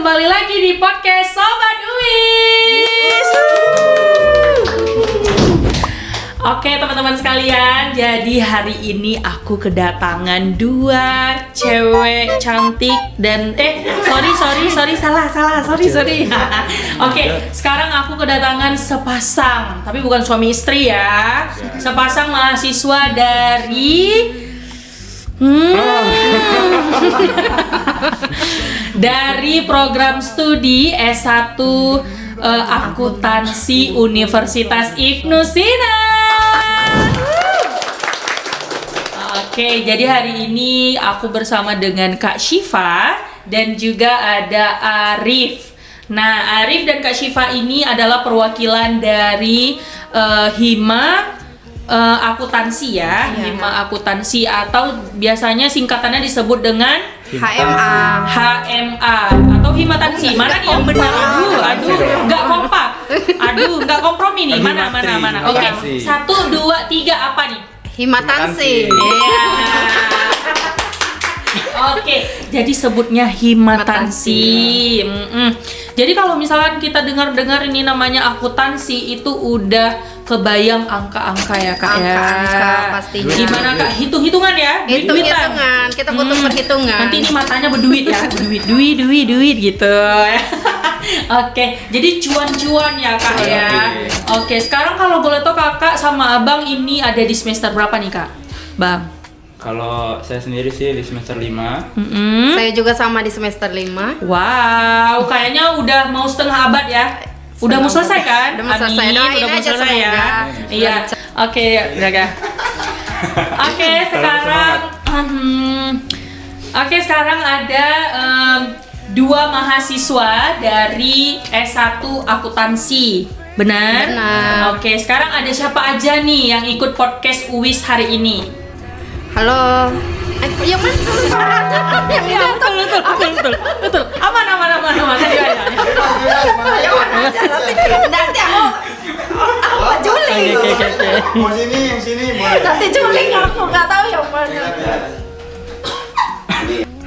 kembali lagi di podcast Sobat Uwis. Oke teman-teman sekalian, jadi hari ini aku kedatangan dua cewek cantik dan sorry. Oke, sekarang aku kedatangan sepasang, tapi bukan suami istri ya. Sepasang mahasiswa dari dari program studi S1 Akuntansi Universitas Ibnu Sina. Oke, jadi hari ini aku bersama dengan Kak Syifa dan juga ada Arif. Nah, Arif dan Kak Syifa ini adalah perwakilan dari Hima Akuntansi ya, Hima Akuntansi atau biasanya singkatannya disebut dengan HMA atau Himatansi. Mana nih yang benar? Aduh, nggak kompromi nih. Mana. Oke, 1, 2, 3 apa nih? Himatansi. Oke, jadi sebutnya Himatansi. Jadi kalau misalkan kita dengar ini namanya akuntansi itu udah kebayang angka-angka ya Kak ya. Angka pastinya. Gimana Kak? Hitung-hitungan ya? Hitung-hitungan. Kita butuh perhitungan. Nanti ini matanya berduit ya. Duit gitu. Oke, jadi cuan-cuan ya Kak ya. Oke, sekarang kalau boleh tahu Kakak sama Abang ini ada di semester berapa nih Kak? Bang. Kalau saya sendiri sih di semester 5. Saya juga sama di semester 5. Wow, kayaknya udah mau setengah abad ya. Udah mau selesai kan? Udah mau selesai. Amin, udah mau selesai ya. Iya. Oke, jaga. Sekarang ada dua mahasiswa dari S1 Akuntansi. Benar? Oke, sekarang ada siapa aja nih yang ikut podcast Uwis hari ini? Halo. Yang mana? Betul. Aman. Tadi aja. Nanti aku juling. Oke. Mau yang sini boleh. Nanti juling aku nggak tahu yang mana.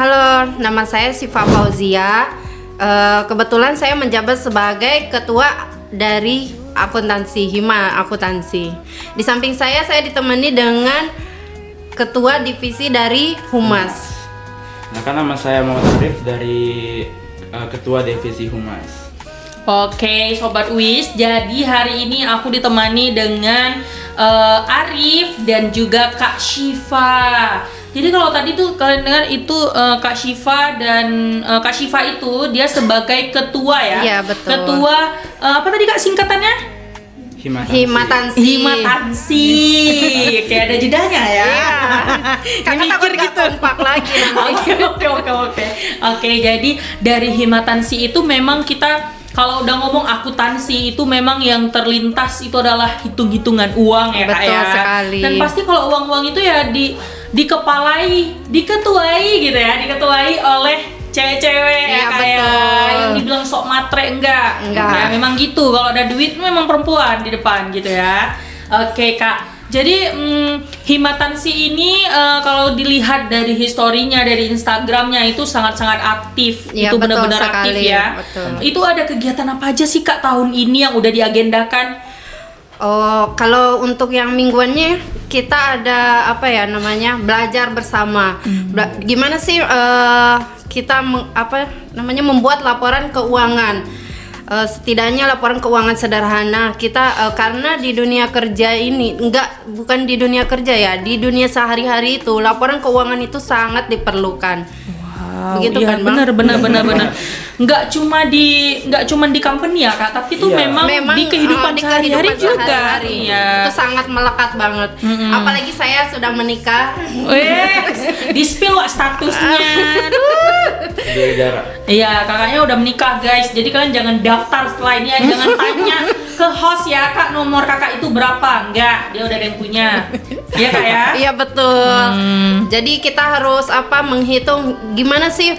Halo, nama saya Syifa Fauzia. Kebetulan saya menjabat sebagai ketua dari akuntansi Hima Akuntansi. Di samping saya ditemani dengan ketua divisi dari Humas. Nah, kan nama saya Muhammad Arif dari ketua divisi Humas. Oke, Sobat Uwis, jadi hari ini aku ditemani dengan Arif dan juga Kak Syifa. Jadi kalau tadi tuh kalian dengar itu Kak Syifa dan Kak Syifa itu dia sebagai ketua ya. Iya, betul. Ketua apa tadi Kak singkatannya? Himatansi. Kayak ada jedanya ya. Kakak takut gitu kompak lagi. Oke, jadi dari Himatansi itu memang kita kalau udah ngomong akuntansi itu memang yang terlintas itu adalah hitung-hitungan uang ya Kak ya. Betul sekali. Dan pasti kalau uang-uang itu ya diketuai oleh cewek-cewek ya kayak yang dibilang sok matre enggak. Ya memang gitu, kalau ada duit memang perempuan di depan gitu ya. Oke Kak, jadi Himatansi ini kalau dilihat dari historinya, dari Instagramnya itu sangat-sangat aktif. Ya, itu benar-benar sekali, aktif ya. Betul. Itu ada kegiatan apa aja sih Kak tahun ini yang udah diagendakan? Oh, kalau untuk yang mingguannya kita ada belajar bersama. Gimana sih kita membuat laporan keuangan. Setidaknya laporan keuangan sederhana kita karena di dunia kerja ini bukan di dunia kerja ya, di dunia sehari-hari itu laporan keuangan itu sangat diperlukan. Begitu iya, kan Bang? Benar. Nggak cuma di company ya Kak, tapi itu memang di kehidupan sehari-hari juga. Iya. Itu sangat melekat banget. Apalagi saya sudah menikah. Di-spill statusnya. Iya, kakaknya udah menikah guys. Jadi kalian jangan daftar setelah ini ya, jangan tanya ke host ya Kak nomor kakak itu berapa. Enggak, dia udah ada yang punya. Iya Kak ya? Iya betul. Jadi kita harus menghitung gimana sih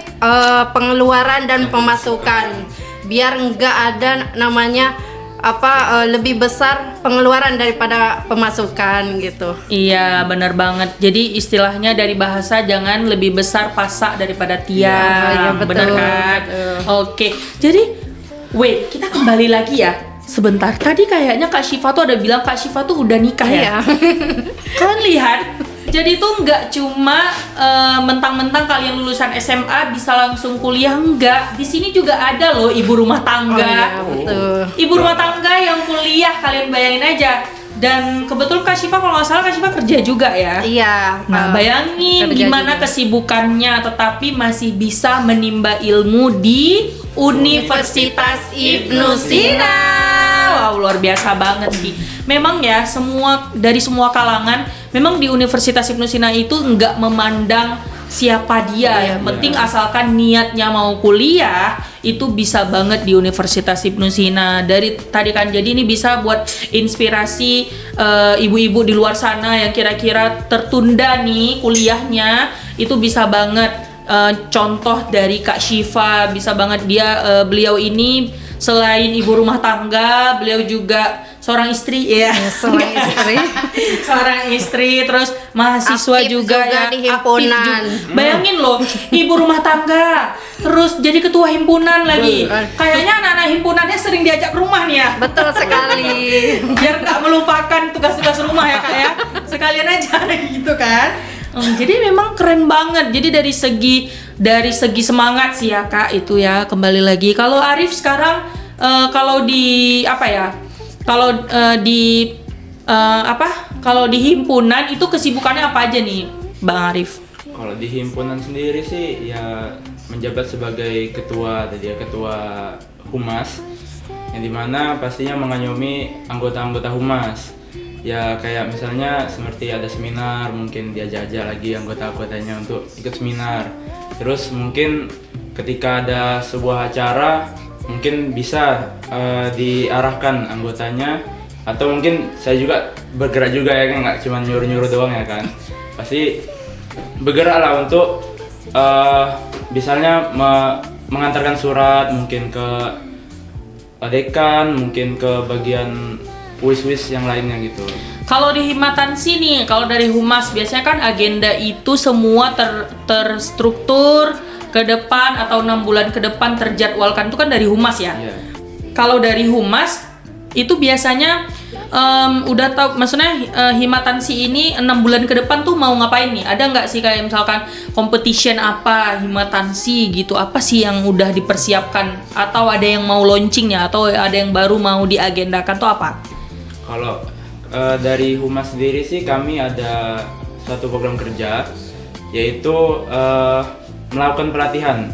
pengeluaran dan pemasukan biar enggak ada namanya lebih besar pengeluaran daripada pemasukan gitu. Iya, benar banget. Jadi istilahnya dari bahasa jangan lebih besar pasak daripada tiang. Iya, betul, Benar kan? betul. Oke. Jadi, wait, kita kembali lagi ya. Sebentar. Tadi kayaknya Kak Syifa tuh ada bilang Kak Syifa tuh udah nikah ya. Iya. Kalian lihat, jadi tuh nggak cuma mentang-mentang kalian lulusan SMA bisa langsung kuliah, enggak. Di sini juga ada loh ibu rumah tangga. Oh, iya, betul. Ibu rumah tangga yang kuliah, kalian bayangin aja. Dan kebetulan Kak Syifa kalau nggak salah Kak Syifa kerja juga ya. Iya. Nah, bayangin kerja gimana juga. kesibukannya tetapi masih bisa menimba ilmu di Universitas Ibnu Sina. Wow, luar biasa banget sih. Memang ya, dari semua kalangan, memang di Universitas Ibnu Sina itu nggak memandang siapa dia. Yang penting asalkan niatnya mau kuliah, itu bisa banget di Universitas Ibnu Sina. Dari tadi kan, jadi ini bisa buat inspirasi ibu-ibu di luar sana yang kira-kira tertunda nih kuliahnya, itu bisa banget contoh dari Kak Syifa, bisa banget beliau ini selain ibu rumah tangga, beliau juga seorang istri ya. Seorang istri. Seorang istri, terus mahasiswa Aktif juga ya, di aktif himpunan. Bayangin loh, ibu rumah tangga, terus jadi ketua himpunan lagi. Kayaknya anak-anak himpunannya sering diajak ke rumah nih ya. Betul sekali. Biar nggak melupakan tugas-tugas rumah ya Kak ya. Sekalian aja gitu kan. Jadi memang keren banget. Jadi dari segi semangat sih ya Kak, itu ya kembali lagi. Kalau Arif sekarang kalau di apa ya? Kalau di himpunan itu kesibukannya apa aja nih, Bang Arif? Kalau di himpunan sendiri sih ya menjabat sebagai ketua humas, yang dimana pastinya mengayomi anggota-anggota humas. Ya kayak misalnya seperti ada seminar, mungkin diajak-ajak lagi anggota-anggotanya untuk ikut seminar. Terus mungkin ketika ada sebuah acara, mungkin bisa diarahkan anggotanya, atau mungkin saya juga bergerak juga ya kan, nggak cuma nyuruh-nyuruh doang ya kan. Pasti bergeraklah untuk misalnya mengantarkan surat mungkin ke dekan, mungkin ke bagian wis-wis yang lainnya gitu. Kalau di Himatansi nih, kalau dari Humas biasanya kan agenda itu semua terstruktur ke depan atau 6 bulan ke depan terjadwalkan, itu kan dari Humas ya. Iya. Kalau dari Humas itu biasanya udah tahu, maksudnya Himatansi ini 6 bulan ke depan tuh mau ngapain nih? Ada nggak sih kayak misalkan competition apa Himatansi gitu? Apa sih yang udah dipersiapkan? Atau ada yang mau launchingnya? Atau ada yang baru mau diagendakan tuh apa? Kalau dari Humas sendiri sih kami ada suatu program kerja, yaitu melakukan pelatihan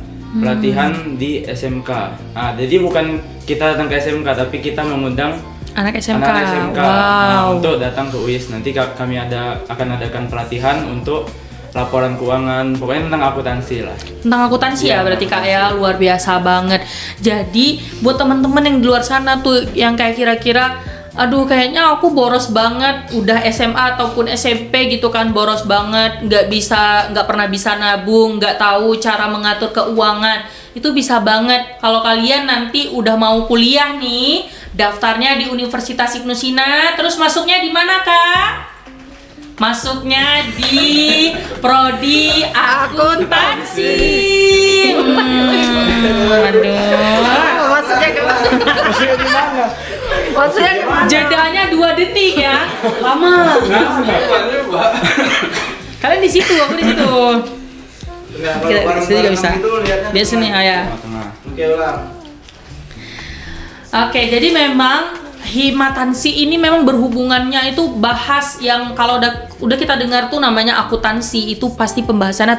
di SMK. Nah, jadi bukan kita datang ke SMK, tapi kita mengundang Anak SMK. anak SMK Wow. untuk datang ke UIS. Nanti kami akan adakan pelatihan untuk laporan keuangan, pokoknya tentang akuntansi lah. Tentang akuntansi ya, Iya, berarti Kak akuntansi. ya, luar biasa banget. Jadi buat teman-teman yang di luar sana tuh yang kayak kira-kira aduh kayaknya aku boros banget, udah SMA ataupun SMP gitu kan, boros banget, nggak pernah bisa nabung, nggak tahu cara mengatur keuangan. Itu bisa banget kalau kalian nanti udah mau kuliah nih, daftarnya di Universitas Ibnu Sina. Terus masuknya di mana Kak? Masuknya di Prodi Akuntansi. Aduh. Maksudnya gimana? Maksudnya Jedanya 2 detik ya, lama. Kalian di situ, aku di situ. Kita di situ juga bisa. Biasa nih ayah. Tengah-tengah. Oke, ulang. Oke, jadi memang Himatansi ini memang berhubungannya itu bahas yang kalau udah kita dengar tuh namanya akuntansi, itu pasti pembahasannya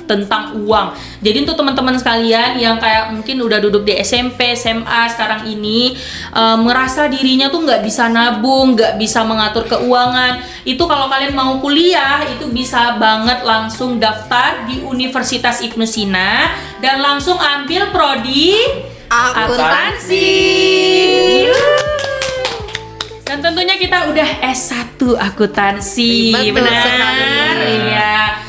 tentang uang. Jadi untuk teman-teman sekalian yang kayak mungkin udah duduk di SMP, SMA sekarang ini merasa dirinya tuh nggak bisa nabung, nggak bisa mengatur keuangan, itu kalau kalian mau kuliah itu bisa banget langsung daftar di Universitas Ibnu Sina dan langsung ambil prodi akuntansi. Dan tentunya kita udah S1 akuntansi, Betul benar? sekali. Iya.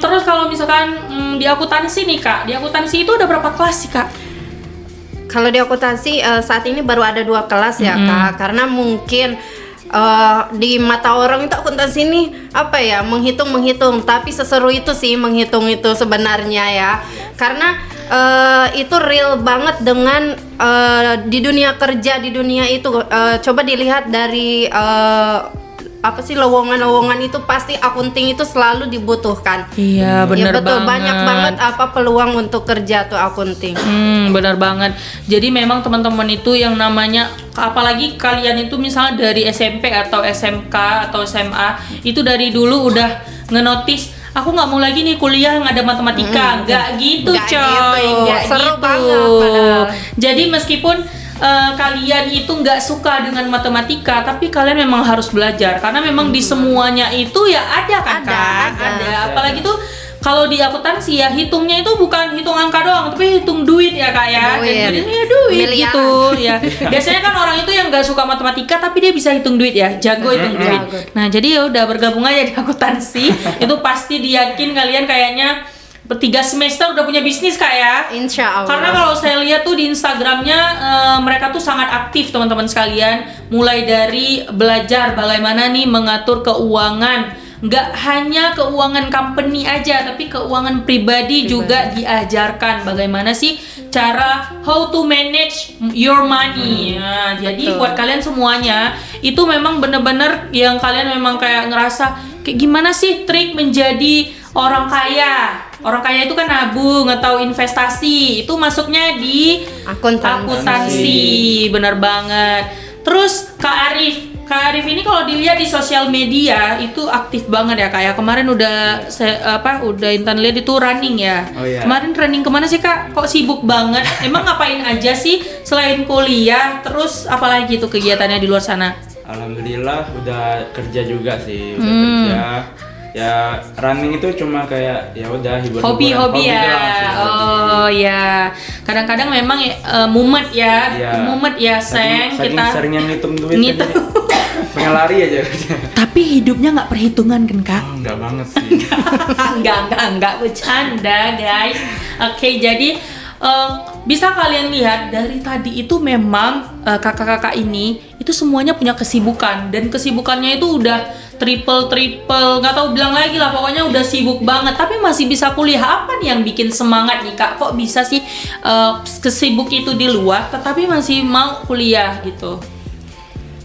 Terus kalau misalkan di akuntansi nih Kak, di akuntansi itu udah berapa kelas sih Kak? Kalau di akuntansi saat ini baru ada 2 kelas ya Kak, karena mungkin di mata orang itu akuntansi ini apa ya, menghitung, tapi seseru itu sih menghitung itu sebenarnya ya, karena itu real banget dengan di dunia kerja, di dunia itu coba dilihat dari apa sih, lowongan-lowongan itu pasti akunting itu selalu dibutuhkan. Iya, benar betul, banget. banyak banget apa peluang untuk kerja tuh akunting. Benar banget. Jadi memang teman-teman itu yang namanya, apalagi kalian itu misalnya dari SMP atau SMK atau SMA, itu dari dulu udah ngenotis, aku nggak mau lagi nih kuliah yang ada matematika. Nggak gitu, Nggak coy. gitu. Nggak Seru gitu. banget padahal. Jadi meskipun kalian itu nggak suka dengan matematika, tapi kalian memang harus belajar karena memang di semuanya itu ya ada kan, Kak? Ada. Apalagi tuh kalau di akuntansi ya hitungnya itu bukan hitung angka doang, tapi hitung duit ya Kak ya. Duit. Jadi ya duit Miliaran. gitu ya. Biasanya kan orang itu yang nggak suka matematika tapi dia bisa hitung duit ya, jago hitung duit. Nah jadi ya udah bergabung aja di akuntansi, itu pasti diyakin kalian kayaknya 3 semester udah punya bisnis Kak ya. Insya Allah. Karena kalau saya lihat tuh di Instagramnya mereka tuh sangat aktif teman-teman sekalian, mulai dari belajar bagaimana nih mengatur keuangan, nggak hanya keuangan company aja, tapi keuangan pribadi juga diajarkan bagaimana sih cara how to manage your money. Nah, jadi buat kalian semuanya itu memang bener-bener yang kalian memang kayak ngerasa kayak gimana sih trik menjadi orang kaya. Orang kaya itu kan nabung atau investasi, itu masuknya di akuntansi. Bener banget. Terus Kak Arif ini kalau dilihat di sosial media itu aktif banget ya Kak ya. Kemarin udah udah Intan lihat itu running ya. Oh, iya. Kemarin running kemana sih Kak? Kok sibuk banget? Emang ngapain aja sih selain kuliah? Terus apalagi tuh kegiatannya di luar sana? Alhamdulillah udah kerja juga sih, udah kerja. Ya running itu cuma kayak ya udah Hobi ya. doang sih, Oh ya. Kadang-kadang memang mumet ya. Iya. Mumet ya, Seng. Saking Kita seringnya ngitung duit Ngitung. kan, pengen lari aja. tapi hidupnya nggak perhitungan kan Kak? Enggak banget sih. enggak bercanda guys. Oke, jadi bisa kalian lihat dari tadi itu memang kakak-kakak ini itu semuanya punya kesibukan, dan kesibukannya itu udah triple nggak tahu bilang lagi lah, pokoknya udah sibuk banget tapi masih bisa kuliah. Apa nih yang bikin semangat nih Kak? Kok bisa sih kesibuk itu di luar tetapi masih mau kuliah gitu?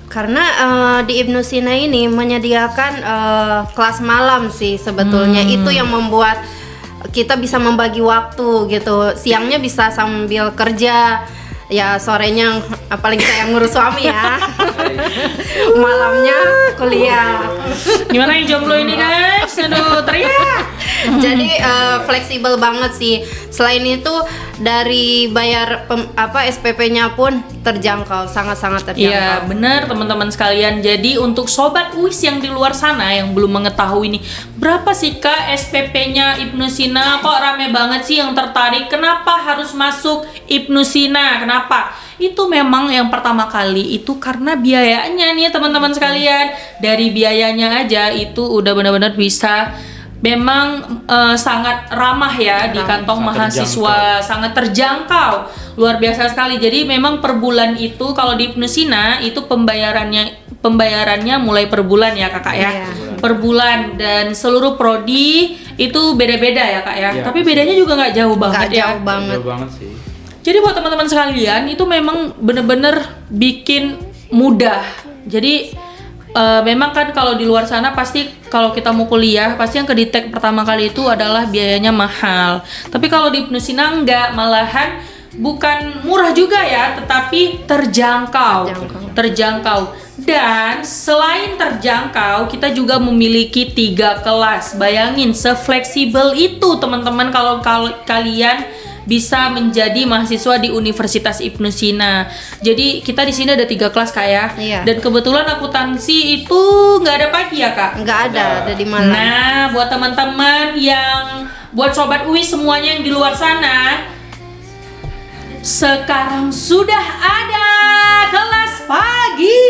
Karena di Ibnu Sina ini menyediakan kelas malam sih sebetulnya. Itu yang membuat kita bisa membagi waktu gitu. Siangnya bisa sambil kerja, ya sorenya apalagi saya ngurus suami ya. Malamnya kuliah. Gimana yang jomblo ini guys? Aduh, teriak. Jadi fleksibel banget sih. Selain itu dari bayar SPP-nya pun terjangkau, sangat-sangat terjangkau. Iya benar teman-teman sekalian. Jadi untuk sobat UIS yang di luar sana yang belum mengetahui nih, berapa sih Kak SPP-nya Ibnu Sina? Kok rame banget sih yang tertarik? Kenapa harus masuk Ibnu Sina? Kenapa? Itu memang yang pertama kali itu karena biayanya nih teman-teman sekalian. Dari biayanya aja itu udah benar-benar bisa, memang sangat ramah ya di kantong mahasiswa, sangat terjangkau, luar biasa sekali. Jadi memang per bulan itu kalau di Ibnu Sina itu pembayarannya mulai per bulan ya Kakak ya. Iya. Per bulan, dan seluruh prodi itu beda-beda ya Kak ya. Iya, Tapi bedanya juga nggak jauh banget ya. Jauh banget. Jauh banget sih. Jadi buat teman-teman sekalian itu memang bener-bener bikin mudah. Jadi memang kan kalau di luar sana pasti kalau kita mau kuliah pasti yang kedetek pertama kali itu adalah biayanya mahal. Tapi kalau di Ibnu Sina enggak, malahan bukan murah juga ya, tetapi terjangkau. Dan selain terjangkau, kita juga memiliki 3 kelas. Bayangin se-fleksibel itu teman-teman kalau kalian bisa menjadi mahasiswa di Universitas Ibnu Sina. Jadi kita di sini ada 3 kelas Kak ya. Iya. Dan kebetulan akuntansi itu nggak ada pagi ya Kak. Nggak ada di malam. Nah, buat teman-teman buat sobat UI semuanya yang di luar sana, sekarang sudah ada kelas pagi.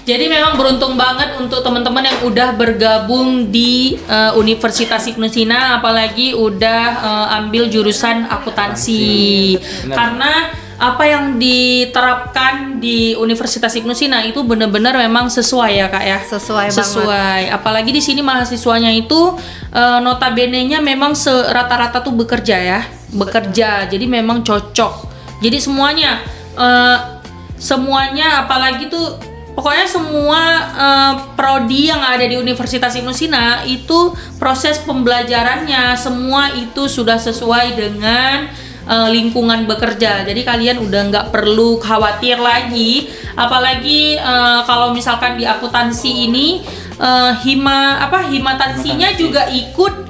Jadi memang beruntung banget untuk teman-teman yang udah bergabung di Universitas Ibnu Sina, apalagi udah ambil jurusan akuntansi. Benar. Karena apa yang diterapkan di Universitas Ibnu Sina itu benar-benar memang sesuai ya Kak ya. Sesuai banget. Sesuai. Apalagi di sini mahasiswanya itu notabene-nya memang rata-rata tuh bekerja ya, bekerja. Jadi memang cocok. Jadi semuanya apalagi tuh pokoknya semua prodi yang ada di Universitas Ibnu Sina itu proses pembelajarannya semua itu sudah sesuai dengan lingkungan bekerja. Jadi kalian udah nggak perlu khawatir lagi. Apalagi kalau misalkan di akuntansi ini himatansinya juga ikut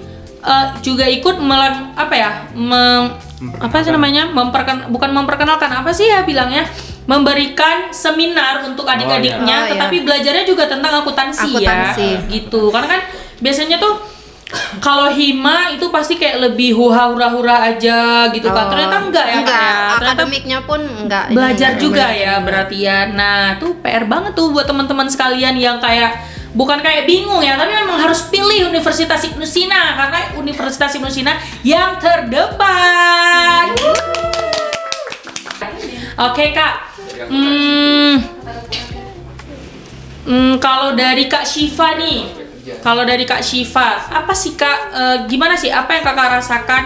bukan memperkenalkan apa sih ya bilangnya, memberikan seminar untuk adik-adiknya, tetapi belajarnya juga tentang akuntansi ya, gitu. Karena kan biasanya tuh kalau hima itu pasti kayak lebih hura-hura aja gitu kan. Ternyata enggak ya. Ternyata akademiknya pun enggak. Belajar juga ya berarti ya. Nah, tuh PR banget tuh buat teman-teman sekalian yang kayak bukan kayak bingung ya, tapi memang harus pilih Universitas Ibnu Sina karena Universitas Ibnu Sina yang terdepan. Oke, Kak. Kalau dari Kak Syifa nih, apa sih Kak? Gimana sih? Apa yang Kakak rasakan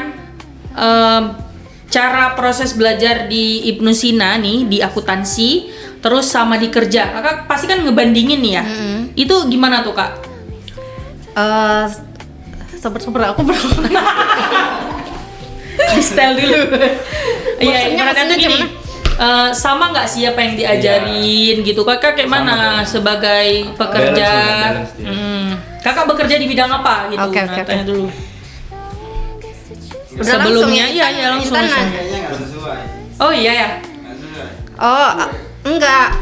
cara proses belajar di Ibnu Sina nih di akuntansi, terus sama di kerja? Kakak pasti kan ngebandingin nih ya. Itu gimana tuh Kak? Sabar aku belum. Di style dulu. Iya, ibaratnya tuh gini. Gimana? Sama nggak sih apa yang diajarin gitu? Kakak kayak mana sebagai pekerja? Kakak bekerja di bidang apa gitu? Oke. Tanya dulu. Udah Sebelumnya langsung ya, iya langsung. Intan langsung. nanya. Oh iya ya. Oh, enggak.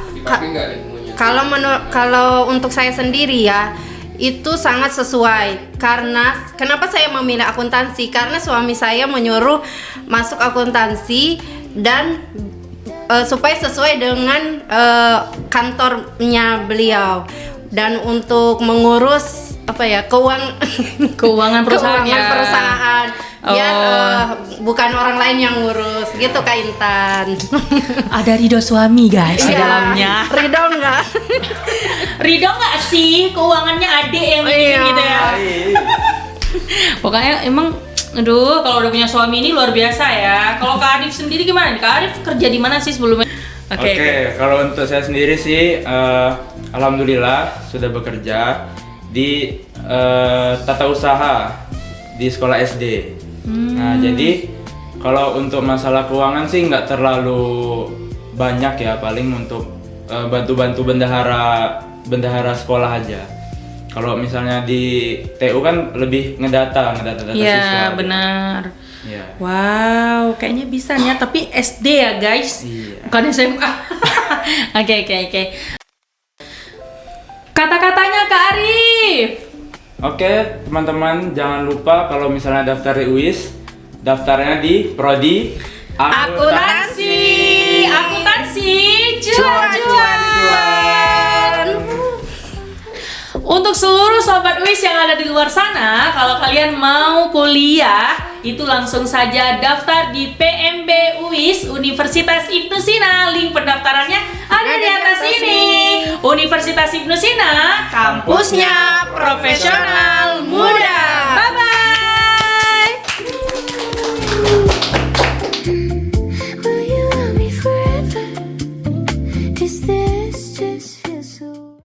Kalau untuk saya sendiri ya, itu sangat sesuai. Karena kenapa saya memilih akuntansi? Karena suami saya menyuruh masuk akuntansi dan supaya sesuai dengan kantornya beliau, dan untuk mengurus keuangan perusahaan biar bukan orang lain yang ngurus gitu Kak Intan. Ada ridho suami guys di Iya, dalamnya. Ridho enggak? Ridho nggak sih keuangannya adik yang bikin gitu ya? Pokoknya emang aduh, kalau udah punya suami ini luar biasa ya. Kalau Kak Arif sendiri gimana nih? Kak Arif kerja di mana sih sebelumnya? Oke, kalau untuk saya sendiri sih, alhamdulillah sudah bekerja di tata usaha di sekolah SD. Nah, jadi kalau untuk masalah keuangan sih nggak terlalu banyak ya, paling untuk bantu-bantu bendahara sekolah aja. Kalau misalnya di TU kan lebih ngedata siswa. Iya, benar. Iya. Wow, kayaknya bisa nih ya, tapi SD ya guys. Iya. Bukan SMA. Oke. Kata-katanya Kak Arif. Oke, teman-teman jangan lupa kalau misalnya daftar di UIS, daftarnya di prodi Akuntansi, cuan. Untuk seluruh sobat UIS yang ada di luar sana, kalau kalian mau kuliah, itu langsung saja daftar di PMB UIS Universitas Ibnu Sina. Link pendaftarannya ada di atas ini. Universitas Ibnu Sina, kampusnya profesional muda.